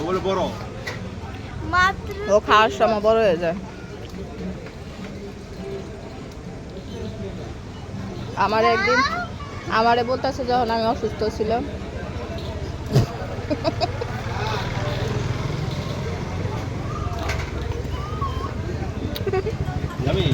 বলে বড় মাত্র ও খাওয়ার সময় বড় হয়ে যায়। আমার একদিন আমারে বলতেছে যখন আমি অসুস্থ ছিলাম, আমি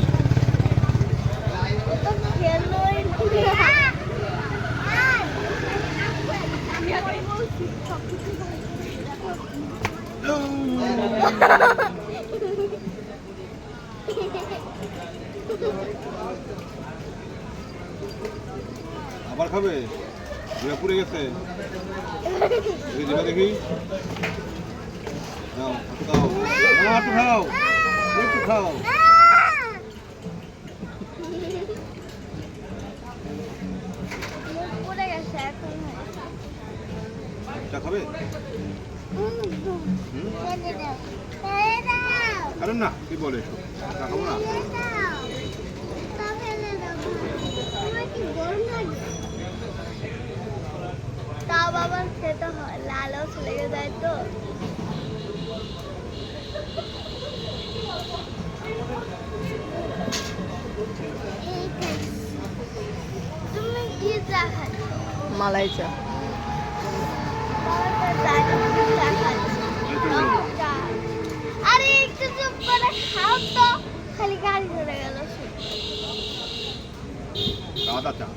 আবার খাবে ঘুরে পুড়ে গেছে দেখি নাও একটু খাও একটু খাও চা খাবে কারণ না কি বলে চা খাবো না তাও বাবা খেতে হয়, লালচ লেগে যায় তো। তুমি কি চা খাচ্ছ? মালাই চা। আরে একটু চুপ করে খাও তো, খালি গাড়ি ধরে গেল। সাদা চা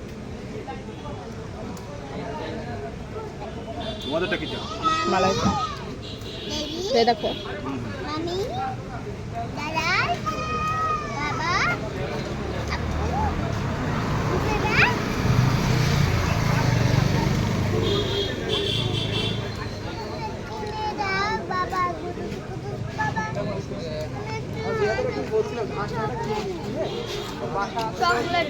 তোমাদেরটা কি চা মালাই চা। এই দেখো মামি, দাদা, বাবা, চকলেট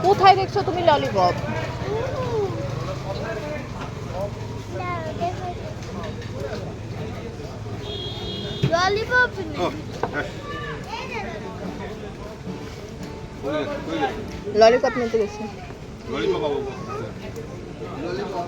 কোথায় দেখছো তুমি ললিপপ? ললিপপ ললিপপ নিতে গেছি। ললিপপ বাবু ললিপপ